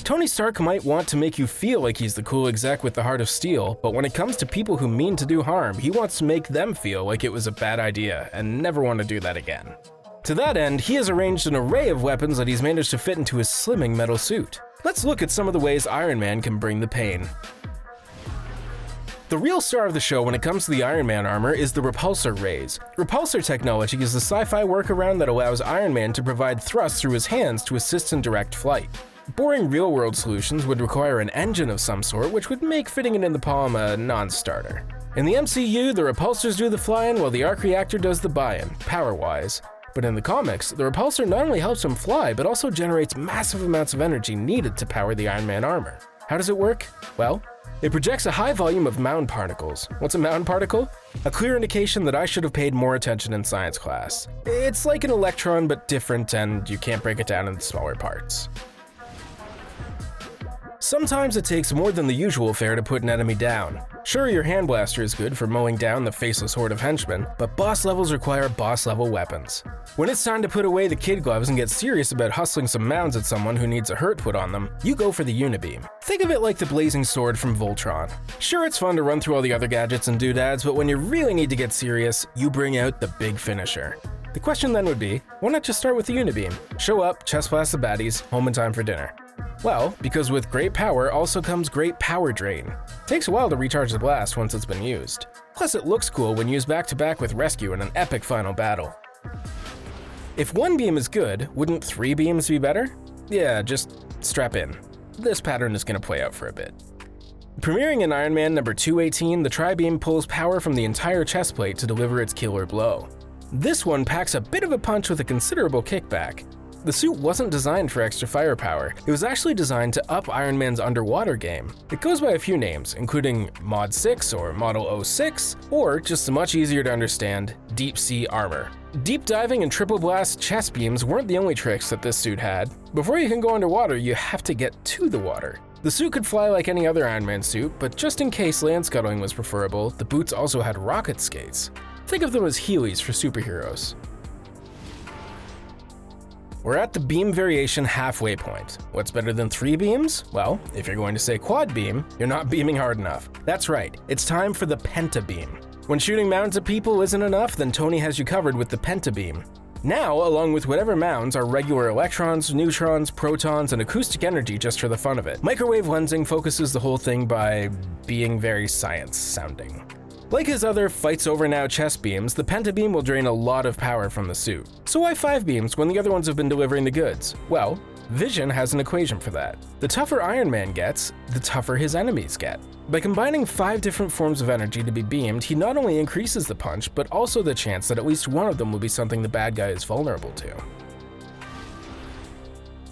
Tony Stark might want to make you feel like he's the cool exec with the heart of steel, but when it comes to people who mean to do harm, he wants to make them feel like it was a bad idea and never want to do that again. To that end, he has arranged an array of weapons that he's managed to fit into his slimming metal suit. Let's look at some of the ways Iron Man can bring the pain. The real star of the show when it comes to the Iron Man armor is the Repulsor Rays. Repulsor technology is the sci-fi workaround that allows Iron Man to provide thrust through his hands to assist in direct flight. Boring real-world solutions would require an engine of some sort, which would make fitting it in the palm a non-starter. In the MCU, the repulsors do the flying while the arc reactor does the buy-in, power-wise. But in the comics, the repulsor not only helps him fly, but also generates massive amounts of energy needed to power the Iron Man armor. How does it work? Well, it projects a high volume of mound particles. What's a mound particle? A clear indication that I should have paid more attention in science class. It's like an electron but different, and you can't break it down into smaller parts. Sometimes it takes more than the usual fare to put an enemy down. Sure, your hand blaster is good for mowing down the faceless horde of henchmen, but boss levels require boss level weapons. When it's time to put away the kid gloves and get serious about hustling some mounds at someone who needs a hurt put on them, you go for the Unibeam. Think of it like the blazing sword from Voltron. Sure, it's fun to run through all the other gadgets and doodads, but when you really need to get serious, you bring out the big finisher. The question then would be, why not just start with the Unibeam? Show up, chest blast the baddies, home in time for dinner. Well, because with great power also comes great power drain. It takes a while to recharge the blast once it's been used. Plus it looks cool when used back to back with Rescue in an epic final battle. If one beam is good, wouldn't 3 beams be better? Yeah, just strap in. This pattern is going to play out for a bit. Premiering in Iron Man number 218, the Tri-Beam pulls power from the entire chest plate to deliver its killer blow. This one packs a bit of a punch with a considerable kickback. The suit wasn't designed for extra firepower, it was actually designed to up Iron Man's underwater game. It goes by a few names, including Mod 6 or Model 06, or just the much easier to understand, Deep Sea Armor. Deep diving and triple blast chest beams weren't the only tricks that this suit had. Before you can go underwater, you have to get to the water. The suit could fly like any other Iron Man suit, but just in case land scuttling was preferable, the boots also had rocket skates. Think of them as Heelys for superheroes. We're at the beam variation halfway point. What's better than 3 beams? Well, if you're going to say quad beam, you're not beaming hard enough. That's right, it's time for the Pentabeam. When shooting mounds at people isn't enough, then Tony has you covered with the Pentabeam. Now, along with whatever mounds, are regular electrons, neutrons, protons, and acoustic energy just for the fun of it. Microwave lensing focuses the whole thing by being very science-sounding. Like his other fights over now chest beams, the Pentabeam will drain a lot of power from the suit. So why 5 beams when the other ones have been delivering the goods? Well, Vision has an equation for that. The tougher Iron Man gets, the tougher his enemies get. By combining 5 different forms of energy to be beamed, he not only increases the punch, but also the chance that at least one of them will be something the bad guy is vulnerable to.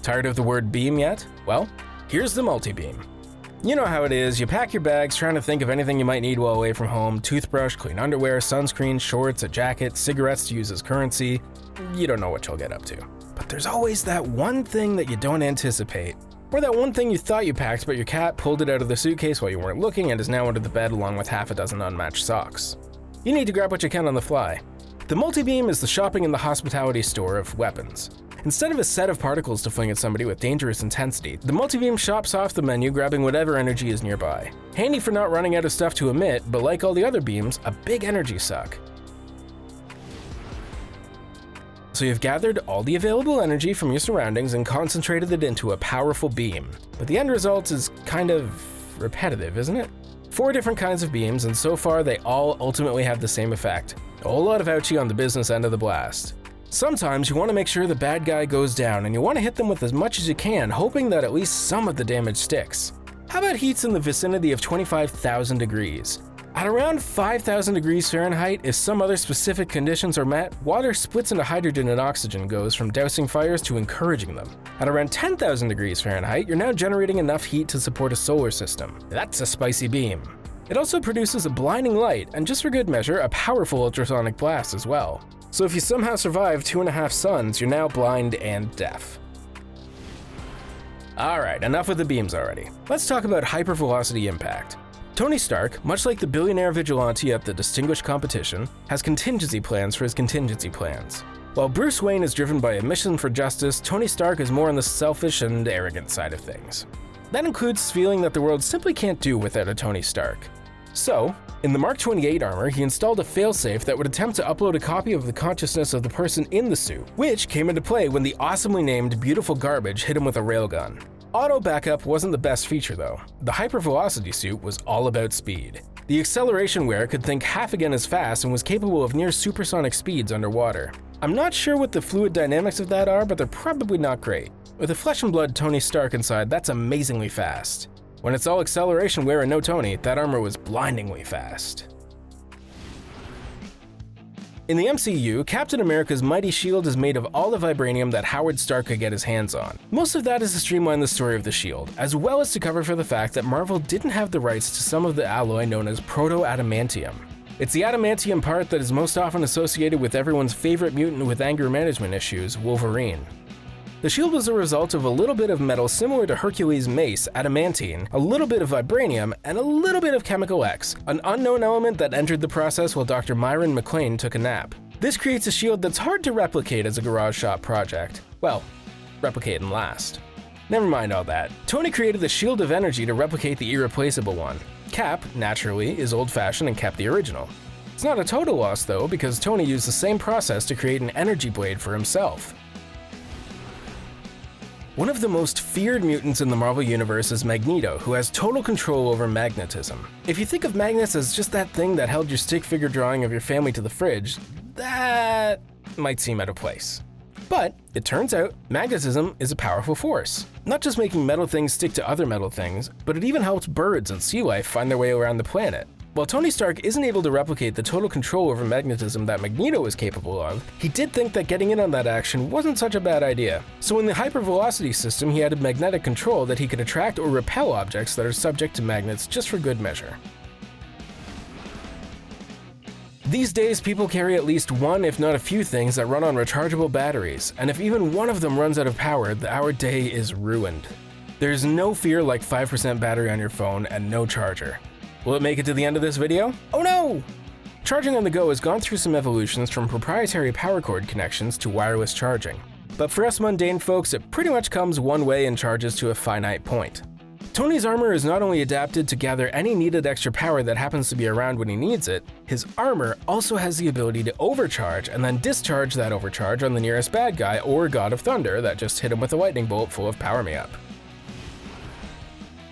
Tired of the word beam yet? Well, here's the multi-beam. You know how it is, you pack your bags trying to think of anything you might need while away from home: toothbrush, clean underwear, sunscreen, shorts, a jacket, cigarettes to use as currency. You don't know what you'll get up to. But there's always that one thing that you don't anticipate. Or that one thing you thought you packed, but your cat pulled it out of the suitcase while you weren't looking and is now under the bed along with half a dozen unmatched socks. You need to grab what you can on the fly. The multi-beam is the shopping in the hospitality store of weapons. Instead of a set of particles to fling at somebody with dangerous intensity, the multi-beam shops off the menu, grabbing whatever energy is nearby. Handy for not running out of stuff to emit, but like all the other beams, a big energy suck. So you've gathered all the available energy from your surroundings and concentrated it into a powerful beam. But the end result is kind of repetitive, isn't it? 4 different kinds of beams, and so far they all ultimately have the same effect. A whole lot of ouchie on the business end of the blast. Sometimes you want to make sure the bad guy goes down, and you want to hit them with as much as you can, hoping that at least some of the damage sticks. How about heats in the vicinity of 25,000 degrees? At around 5,000 degrees Fahrenheit, if some other specific conditions are met, water splits into hydrogen and oxygen, goes from dousing fires to encouraging them. At around 10,000 degrees Fahrenheit, you're now generating enough heat to support a solar system. That's a spicy beam. It also produces a blinding light, and just for good measure, a powerful ultrasonic blast as well. So if you somehow survive 2.5 suns, you're now blind and deaf. Alright, enough with the beams already. Let's talk about hypervelocity impact. Tony Stark, much like the billionaire vigilante at the distinguished competition, has contingency plans for his contingency plans. While Bruce Wayne is driven by a mission for justice, Tony Stark is more on the selfish and arrogant side of things. That includes feeling that the world simply can't do without a Tony Stark. So, in the Mark 28 armor, he installed a failsafe that would attempt to upload a copy of the consciousness of the person in the suit, which came into play when the awesomely named Beautiful Garbage hit him with a railgun. Auto backup wasn't the best feature though. The hypervelocity suit was all about speed. The acceleration wear could think half again as fast and was capable of near supersonic speeds underwater. I'm not sure what the fluid dynamics of that are, but they're probably not great. With a flesh and blood Tony Stark inside, that's amazingly fast. When it's all acceleration wear and no Tony, that armor was blindingly fast. In the MCU, Captain America's mighty shield is made of all the vibranium that Howard Stark could get his hands on. Most of that is to streamline the story of the shield, as well as to cover for the fact that Marvel didn't have the rights to some of the alloy known as proto-adamantium. It's the adamantium part that is most often associated with everyone's favorite mutant with anger management issues, Wolverine. The shield was a result of a little bit of metal similar to Hercules' mace, adamantine, a little bit of vibranium, and a little bit of chemical X, an unknown element that entered the process while Dr. Myron McClane took a nap. This creates a shield that's hard to replicate as a garage shop project. Well, replicate and last. Never mind all that. Tony created the shield of energy to replicate the irreplaceable one. Cap, naturally, is old-fashioned and kept the original. It's not a total loss though, because Tony used the same process to create an energy blade for himself. One of the most feared mutants in the Marvel Universe is Magneto, who has total control over magnetism. If you think of magnets as just that thing that held your stick figure drawing of your family to the fridge, that might seem out of place. But it turns out magnetism is a powerful force, not just making metal things stick to other metal things, but it even helps birds and sea life find their way around the planet. While Tony Stark isn't able to replicate the total control over magnetism that Magneto is capable of, he did think that getting in on that action wasn't such a bad idea. So in the hypervelocity system, he added magnetic control that he could attract or repel objects that are subject to magnets just for good measure. These days, people carry at least one, if not a few things that run on rechargeable batteries, and if even one of them runs out of power, our day is ruined. There's no fear like 5% battery on your phone and no charger. Will it make it to the end of this video? Oh no! Charging on the go has gone through some evolutions from proprietary power cord connections to wireless charging. But for us mundane folks, it pretty much comes one way and charges to a finite point. Tony's armor is not only adapted to gather any needed extra power that happens to be around when he needs it, his armor also has the ability to overcharge and then discharge that overcharge on the nearest bad guy or God of Thunder that just hit him with a lightning bolt full of Power Me Up.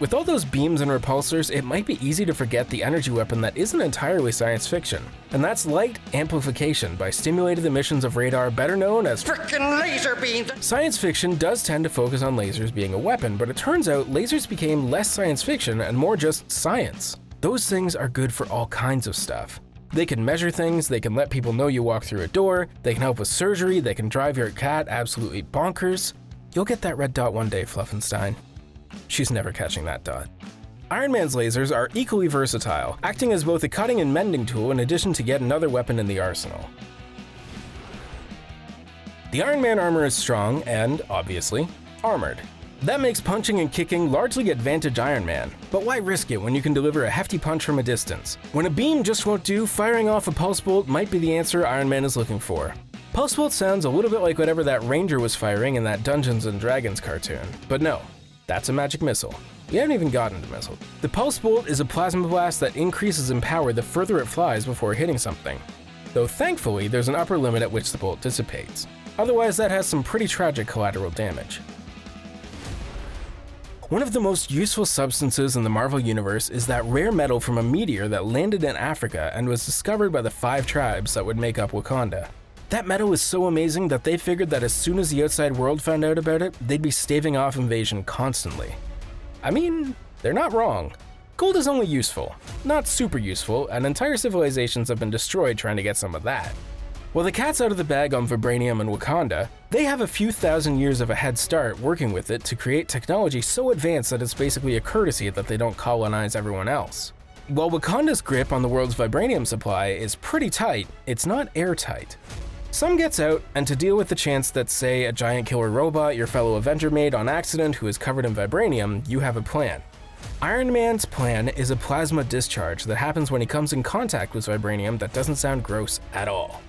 With all those beams and repulsors, it might be easy to forget the energy weapon that isn't entirely science fiction, and that's light amplification by stimulated emissions of radar, better known as Freakin Laser beams! Science fiction does tend to focus on lasers being a weapon, but it turns out lasers became less science fiction and more just science. Those things are good for all kinds of stuff. They can measure things, they can let people know you walk through a door, they can help with surgery, they can drive your cat absolutely bonkers. You'll get that red dot one day, Fluffenstein. She's never catching that dot. Iron Man's lasers are equally versatile, acting as both a cutting and mending tool in addition to yet another weapon in the arsenal. The Iron Man armor is strong and, obviously, armored. That makes punching and kicking largely advantage Iron Man, but why risk it when you can deliver a hefty punch from a distance? When a beam just won't do, firing off a pulse bolt might be the answer Iron Man is looking for. Pulse bolt sounds a little bit like whatever that ranger was firing in that Dungeons & Dragons cartoon, but no. That's a magic missile. We haven't even gotten to missiles. The pulse bolt is a plasma blast that increases in power the further it flies before hitting something. Though thankfully, there's an upper limit at which the bolt dissipates. Otherwise, that has some pretty tragic collateral damage. One of the most useful substances in the Marvel Universe is that rare metal from a meteor that landed in Africa and was discovered by the 5 tribes that would make up Wakanda. That metal is so amazing that they figured that as soon as the outside world found out about it, they'd be staving off invasion constantly. I mean, they're not wrong. Gold is only useful, not super useful, and entire civilizations have been destroyed trying to get some of that. While the cat's out of the bag on vibranium and Wakanda, they have a few thousand years of a head start working with it to create technology so advanced that it's basically a courtesy that they don't colonize everyone else. While Wakanda's grip on the world's vibranium supply is pretty tight, it's not airtight. Some gets out, and to deal with the chance that, say, a giant killer robot your fellow Avenger made on accident who is covered in vibranium, you have a plan. Iron Man's plan is a plasma discharge that happens when he comes in contact with vibranium that doesn't sound gross at all.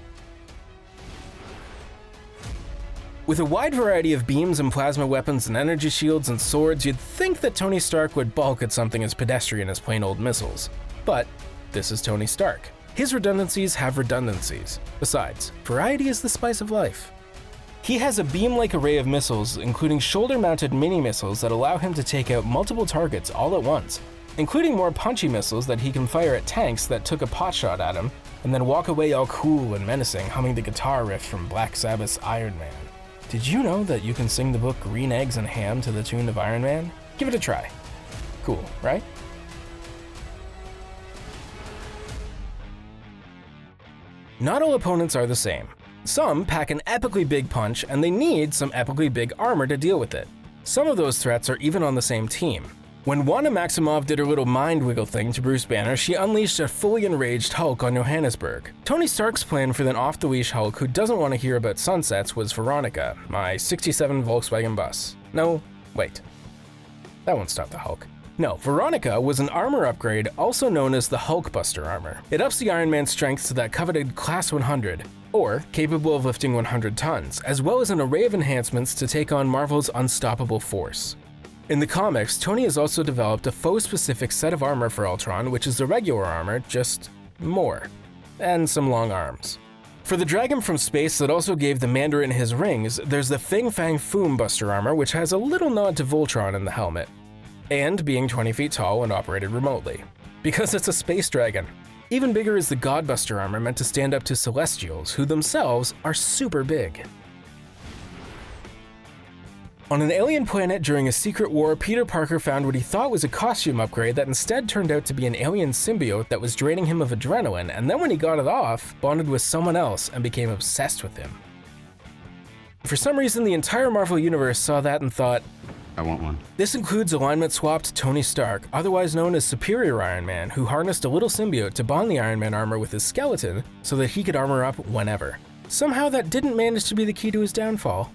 With a wide variety of beams and plasma weapons and energy shields and swords, you'd think that Tony Stark would balk at something as pedestrian as plain old missiles. But this is Tony Stark. His redundancies have redundancies. Besides, variety is the spice of life. He has a beam-like array of missiles, including shoulder-mounted mini-missiles that allow him to take out multiple targets all at once, including more punchy missiles that he can fire at tanks that took a potshot at him, and then walk away all cool and menacing, humming the guitar riff from Black Sabbath's Iron Man. Did you know that you can sing the book Green Eggs and Ham to the tune of Iron Man? Give it a try. Cool, right? Not all opponents are the same. Some pack an epically big punch, and they need some epically big armor to deal with it. Some of those threats are even on the same team. When Wanda Maximoff did her little mind wiggle thing to Bruce Banner, she unleashed a fully enraged Hulk on Johannesburg. Tony Stark's plan for the off-the-leash Hulk who doesn't want to hear about sunsets was Veronica, my '67 Volkswagen bus. No, wait. That won't stop the Hulk. No, Veronica was an armor upgrade also known as the Hulkbuster armor. It ups the Iron Man's strength to that coveted Class 100, or capable of lifting 100 tons, as well as an array of enhancements to take on Marvel's unstoppable force. In the comics, Tony has also developed a foe-specific set of armor for Ultron, which is the regular armor, just more. And some long arms. For the dragon from space that also gave the Mandarin his rings, there's the Fing Fang Foom Buster armor, which has a little nod to Voltron in the helmet. And being 20 feet tall and operated remotely. Because it's a space dragon. Even bigger is the Godbuster armor meant to stand up to Celestials, who themselves are super big. On an alien planet during a secret war, Peter Parker found what he thought was a costume upgrade that instead turned out to be an alien symbiote that was draining him of adrenaline, and then when he got it off, bonded with someone else and became obsessed with him. For some reason, the entire Marvel Universe saw that and thought, I want one. This includes alignment-swapped Tony Stark, otherwise known as Superior Iron Man, who harnessed a little symbiote to bond the Iron Man armor with his skeleton so that he could armor up whenever. Somehow that didn't manage to be the key to his downfall.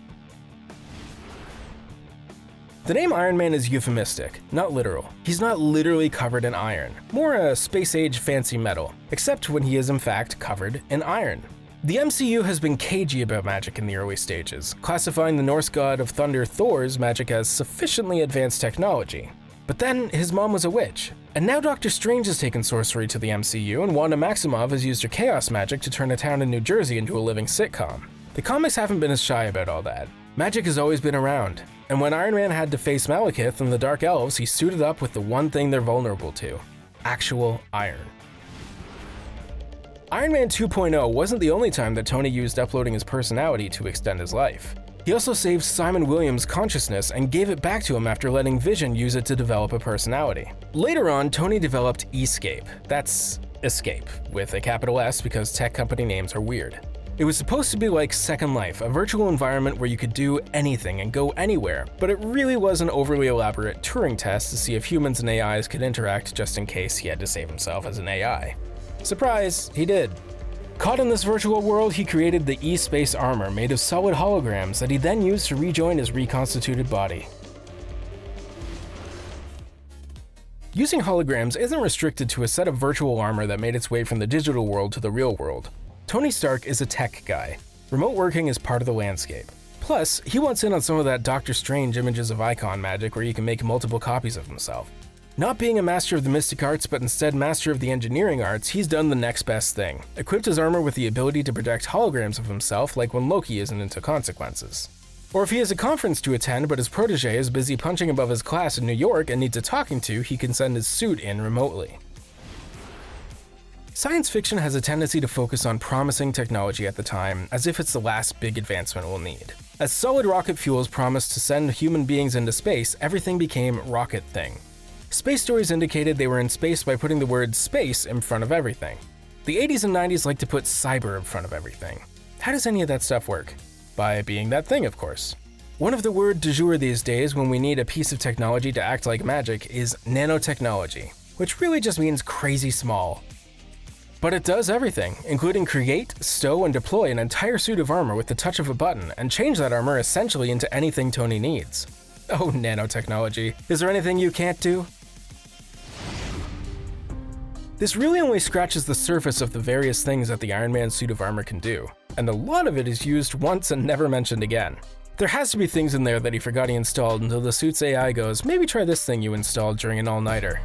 The name Iron Man is euphemistic, not literal. He's not literally covered in iron, more a space-age fancy metal, except when he is in fact covered in iron. The MCU has been cagey about magic in the early stages, classifying the Norse god of thunder Thor's magic as sufficiently advanced technology. But then his mom was a witch, and now Doctor Strange has taken sorcery to the MCU, and Wanda Maximoff has used her chaos magic to turn a town in New Jersey into a living sitcom. The comics haven't been as shy about all that. Magic has always been around, and when Iron Man had to face Malekith and the Dark Elves, he suited up with the one thing they're vulnerable to: actual iron. Iron Man 2.0 wasn't the only time that Tony used uploading his personality to extend his life. He also saved Simon Williams' consciousness and gave it back to him after letting Vision use it to develop a personality. Later on, Tony developed eScape. That's escape, with a capital S because tech company names are weird. It was supposed to be like Second Life, a virtual environment where you could do anything and go anywhere, but it really was an overly elaborate Turing test to see if humans and AIs could interact just in case he had to save himself as an AI. Surprise, he did. Caught in this virtual world, he created the eSpace armor made of solid holograms that he then used to rejoin his reconstituted body. Using holograms isn't restricted to a set of virtual armor that made its way from the digital world to the real world. Tony Stark is a tech guy. Remote working is part of the landscape. Plus, he wants in on some of that Doctor Strange images of icon magic where you can make multiple copies of himself. Not being a master of the mystic arts, but instead master of the engineering arts, he's done the next best thing. Equipped his armor with the ability to project holograms of himself, like when Loki isn't into consequences. Or if he has a conference to attend but his protege is busy punching above his class in New York and needs a talking to, he can send his suit in remotely. Science fiction has a tendency to focus on promising technology at the time, as if it's the last big advancement we'll need. As solid rocket fuels promised to send human beings into space, everything became rocket thing. Space stories indicated they were in space by putting the word space in front of everything. The 80s and 90s like to put cyber in front of everything. How does any of that stuff work? By being that thing, of course. One of the word du jour these days when we need a piece of technology to act like magic is nanotechnology, which really just means crazy small. But it does everything, including create, stow, and deploy an entire suit of armor with the touch of a button, and change that armor essentially into anything Tony needs. Oh, nanotechnology. Is there anything you can't do? This really only scratches the surface of the various things that the Iron Man suit of armor can do, and a lot of it is used once and never mentioned again. There has to be things in there that he forgot he installed until the suit's AI goes, maybe try this thing you installed during an all-nighter.